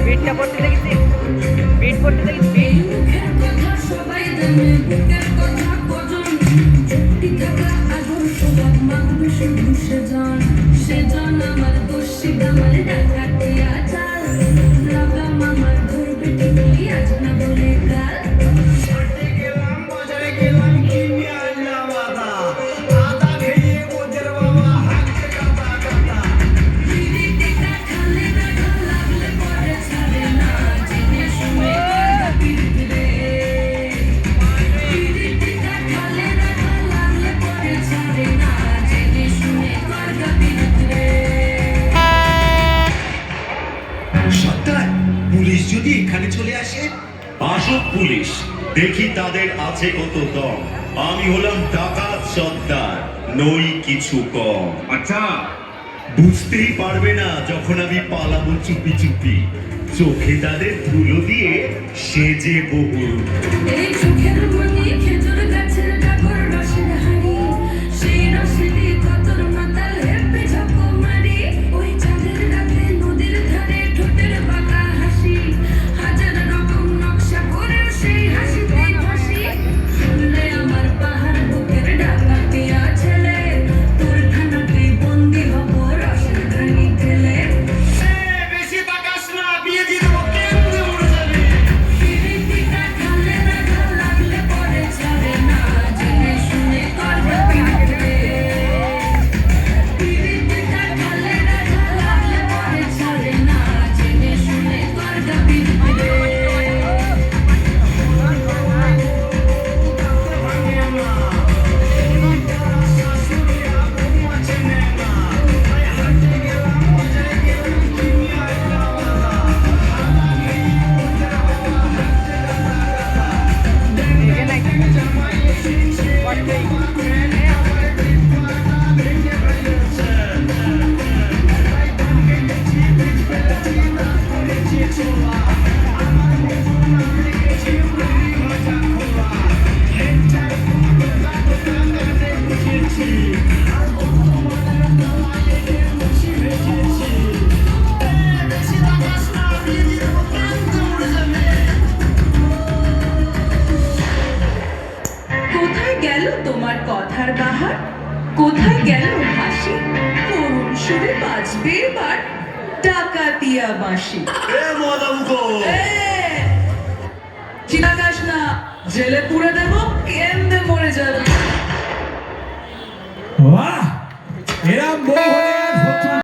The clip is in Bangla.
বিটটা পড়তে দেখেছি, বিট পড়তে দেখেছি। সেজন আমার দোষী আমার ডাকাতে আচার লাগা মামার ধরবে টিকলি আজ না বলে কাল বাজারে গেলাম কিনে আনলাম আদা আদা খেয়ে ওদের বাবা হাঁকতে কাঁদা কাঁদা বিড়ি টিকা খালে রাখা লাগলে পরে ছাড়ে না জেনে শুনে করবা বিড়ি বিড়ি টিকা খালে রাখা লাগলে পরে ছাড়ে না জেনে শুনে করবা বিড়ি সর্দার, পুলিশ যদি এখানে চলে আসে? আসুক পুলিশ, দেখি তাদের আছে কত দম। আমি হলাম ডাকাত সর্দার, নই কিছু কম। আচ্ছা, বুঝতেই পারবে না যখন আমি পালাবো চুপি চুপি, চোখে তাদের ধুলো দিয়ে সেজে বহু। এই চোখের মনি খেজুর গাছের ডাকর রসের হাড়ি সেই রসে দিয়ে কতর মাতাল হেপে ঝাঁকো মারি ওই চাঁদের রাতে নদীর ধারে ঠোঁটের বাঁকা হাসি হাজার রকম নকশা করেও সেই হাসিতে হাসি শুনলে আমার পাহাড় বুকের ডাকাতিয়া ছেলে তোর খানাতে বন্দি হব রসের ঘানি ঠেলে বেশি তাকাস না বিয়ে দিয়ে দেবো কেমনে মরে যাবে পিরিতিটা খালে রাখা লাগলে পরে ছাড়ে না জেনে শুনে করবে পিরিতিটা খালে রাখা লাগলে পরে ছাড়ে না জেনে শুনে করবে পিরিতিটা কোথায় গেল তোমার কথার বাহার কোথায় গেল হাসি করুণ সুরে বাজবে এবার ডাকাতিয়া বাঁশি এ মদামুখো, চিন্তাকাশ না জেলে পুরে দেবো কেমনে মরে যাবে বাহ, এরা বউ হয়ে